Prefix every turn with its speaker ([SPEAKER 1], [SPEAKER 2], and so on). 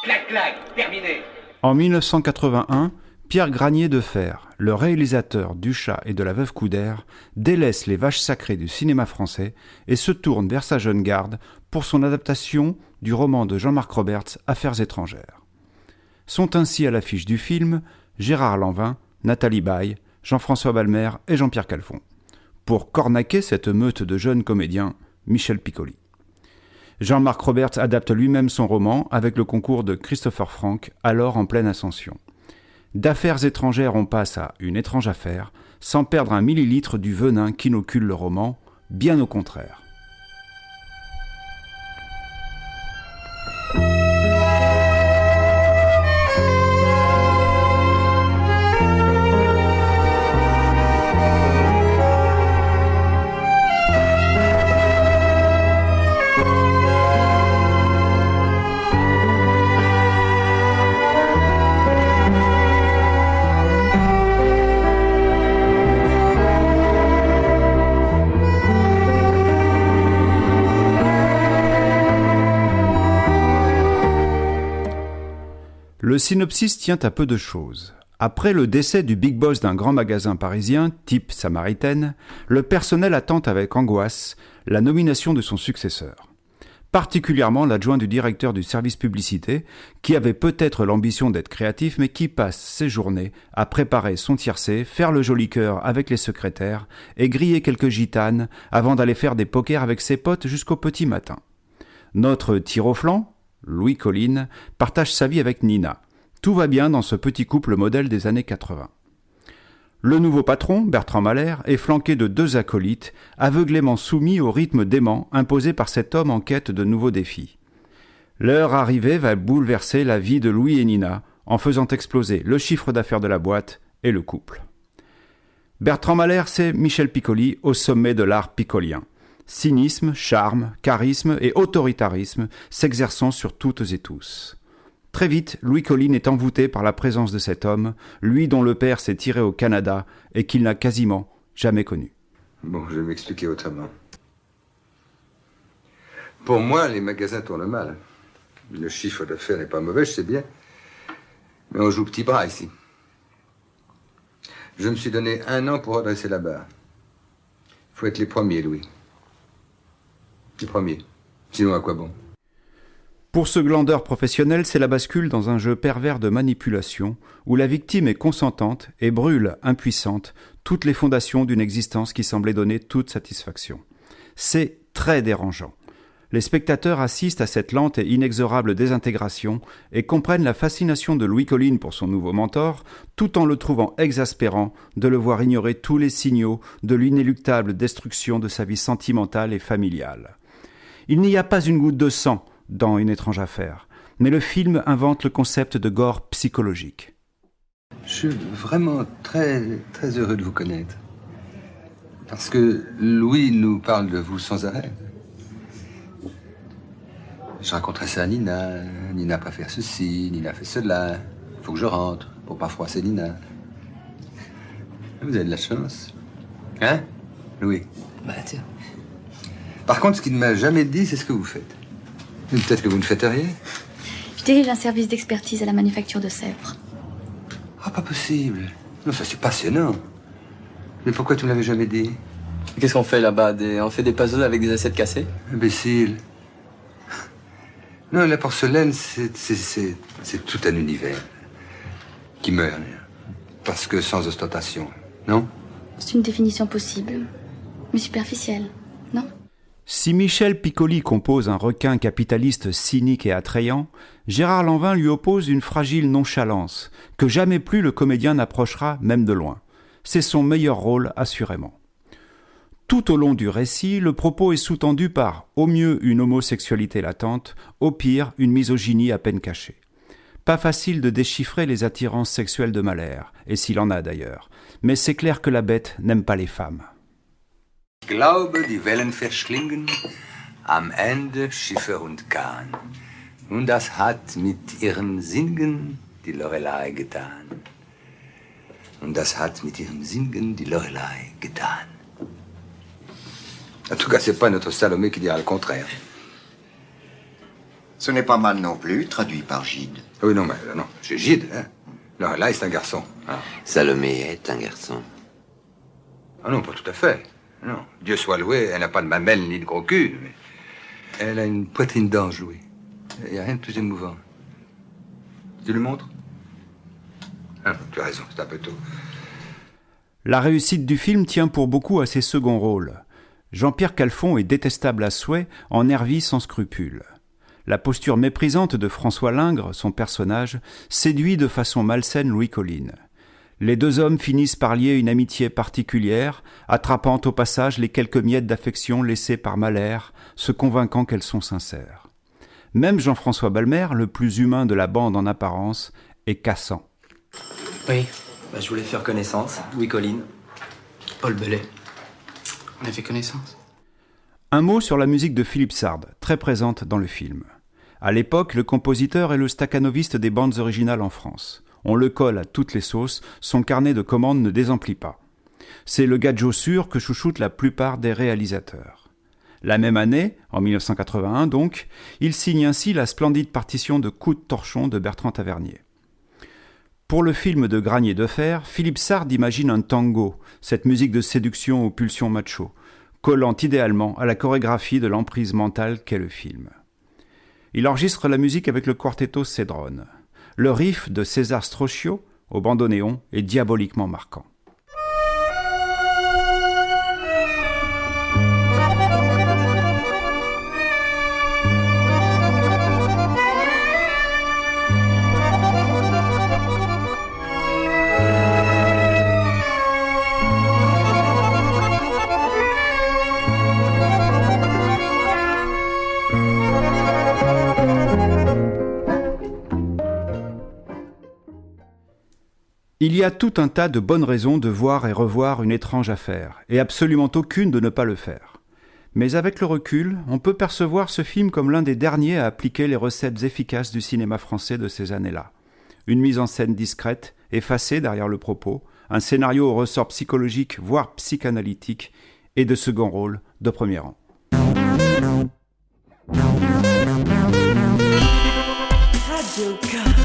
[SPEAKER 1] Clac, clac, terminé.
[SPEAKER 2] En 1981, Pierre Granier de Fer, le réalisateur du Chat et de la Veuve Coudert, délaisse les vaches sacrées du cinéma français et se tourne vers sa jeune garde pour son adaptation du roman de Jean-Marc Roberts, Affaires étrangères. Sont ainsi à l'affiche du film Gérard Lanvin, Nathalie Baye, Jean-François Balmer et Jean-Pierre Calfon. Pour cornaquer cette meute de jeunes comédiens, Michel Piccoli. Jean-Marc Roberts adapte lui-même son roman avec le concours de Christopher Frank, alors en pleine ascension. D'Affaires étrangères, on passe à Une étrange affaire, sans perdre un millilitre du venin qu'inocule le roman, bien au contraire. Le synopsis tient à peu de choses. Après le décès du big boss d'un grand magasin parisien, type Samaritaine, le personnel attend avec angoisse la nomination de son successeur. Particulièrement l'adjoint du directeur du service publicité, qui avait peut-être l'ambition d'être créatif, mais qui passe ses journées à préparer son tiercé, faire le joli cœur avec les secrétaires et griller quelques gitanes avant d'aller faire des pokers avec ses potes jusqu'au petit matin. Notre tir au flanc, Louis Colline, partage sa vie avec Nina. Tout va bien dans ce petit couple modèle des années 80. Le nouveau patron, Bertrand Mahler, est flanqué de deux acolytes, aveuglément soumis au rythme dément imposé par cet homme en quête de nouveaux défis. Leur arrivée va bouleverser la vie de Louis et Nina, en faisant exploser le chiffre d'affaires de la boîte et le couple. Bertrand Mahler, c'est Michel Piccoli au sommet de l'art piccolien. Cynisme, charme, charisme et autoritarisme s'exerçant sur toutes et tous. Très vite, Louis Colline est envoûté par la présence de cet homme, lui dont le père s'est tiré au Canada et qu'il n'a quasiment jamais connu.
[SPEAKER 3] Bon, je vais m'expliquer autrement. Pour moi, les magasins tournent mal. Le chiffre d'affaires n'est pas mauvais, je sais bien. Mais on joue petit bras ici. Je me suis donné 1 an pour redresser la barre. Il faut être les premiers, Louis. Les premiers. Sinon, à quoi bon ?
[SPEAKER 2] Pour ce glandeur professionnel, c'est la bascule dans un jeu pervers de manipulation où la victime est consentante et brûle, impuissante, toutes les fondations d'une existence qui semblait donner toute satisfaction. C'est très dérangeant. Les spectateurs assistent à cette lente et inexorable désintégration et comprennent la fascination de Louis Colline pour son nouveau mentor, tout en le trouvant exaspérant de le voir ignorer tous les signaux de l'inéluctable destruction de sa vie sentimentale et familiale. Il n'y a pas une goutte de sang dans Une étrange affaire, mais le film invente le concept de gore psychologique.
[SPEAKER 3] Je suis vraiment très, très heureux de vous connaître. Parce que Louis nous parle de vous sans arrêt. Je raconterai ça à Nina. Nina préfère ceci, Nina fait cela. Il faut que je rentre pour pas froisser Nina. Vous avez de la chance. Hein, Louis?
[SPEAKER 4] Bah tiens.
[SPEAKER 3] Par contre, ce qu'il ne m'a jamais dit, c'est ce que vous faites. Mais peut-être que vous ne faites rien.
[SPEAKER 5] Je dirige un service d'expertise à la manufacture de Sèvres.
[SPEAKER 3] Ah, pas possible. Non, ça c'est passionnant. Mais pourquoi tu ne l'avais jamais dit?
[SPEAKER 4] Qu'est-ce qu'on fait là-bas? On fait des puzzles avec des assiettes cassées?
[SPEAKER 3] Imbécile. Non, la porcelaine, c'est tout un univers qui meurt. Parce que sans ostentation, non?
[SPEAKER 5] C'est une définition possible, mais superficielle, non?
[SPEAKER 2] Si Michel Piccoli compose un requin capitaliste cynique et attrayant, Gérard Lanvin lui oppose une fragile nonchalance que jamais plus le comédien n'approchera même de loin. C'est son meilleur rôle, assurément. Tout au long du récit, le propos est sous-tendu par, au mieux, une homosexualité latente, au pire, une misogynie à peine cachée. Pas facile de déchiffrer les attirances sexuelles de Mahler, et s'il en a d'ailleurs, mais c'est clair que la bête n'aime pas les femmes.
[SPEAKER 3] Ich glaube, die Wellen verschlingen am Ende Schiffe und Kahn. Und das hat mit ihrem Singen die Lorelei getan. Und das hat mit ihrem Singen die Lorelei getan. En tout cas, c'est pas notre Salomé qui dira le contraire.
[SPEAKER 1] Ce n'est pas mal non plus, traduit par Gide.
[SPEAKER 3] Oui, non, mais non, c'est Gide, hein. Non, là, c'est un garçon. Ah.
[SPEAKER 6] Salomé est un garçon.
[SPEAKER 3] Ah non, pas tout à fait. Non, Dieu soit loué, elle n'a pas de mamelle ni de gros cul, mais elle a une poitrine d'ange, Louis. Il n'y a rien de plus émouvant. Tu lui montres? Ah, tu as raison, c'est un peu tôt.
[SPEAKER 2] La réussite du film tient pour beaucoup à ses seconds rôles. Jean-Pierre Calfon est détestable à souhait, en nervi sans scrupule. La posture méprisante de François Lingre, son personnage, séduit de façon malsaine Louis Colline. Les deux hommes finissent par lier une amitié particulière, attrapant au passage les quelques miettes d'affection laissées par Mahler, se convainquant qu'elles sont sincères. Même Jean-François Balmer, le plus humain de la bande en apparence, est cassant.
[SPEAKER 7] Oui, je voulais faire connaissance. Louis Colline, Paul Bellet. On a fait connaissance.
[SPEAKER 2] Un mot sur la musique de Philippe Sard, très présente dans le film. À l'époque, le compositeur est le stakhanoviste des bandes originales en France. On le colle à toutes les sauces, son carnet de commandes ne désemplit pas. C'est le gadget sûr que chouchoutent la plupart des réalisateurs. La même année, en 1981 donc, il signe ainsi la splendide partition de Coup de torchon de Bertrand Tavernier. Pour le film de Granier de Fer, Philippe Sard imagine un tango, cette musique de séduction aux pulsions macho, collant idéalement à la chorégraphie de l'emprise mentale qu'est le film. Il enregistre la musique avec le quartetto Cédrone. Le riff de César Strochio, au bandoneon, est diaboliquement marquant. Il y a tout un tas de bonnes raisons de voir et revoir une étrange affaire, et absolument aucune de ne pas le faire. Mais avec le recul, on peut percevoir ce film comme l'un des derniers à appliquer les recettes efficaces du cinéma français de ces années-là. Une mise en scène discrète, effacée derrière le propos, un scénario au ressort psychologique, voire psychanalytique, et de second rôle de premier rang.
[SPEAKER 8] Radio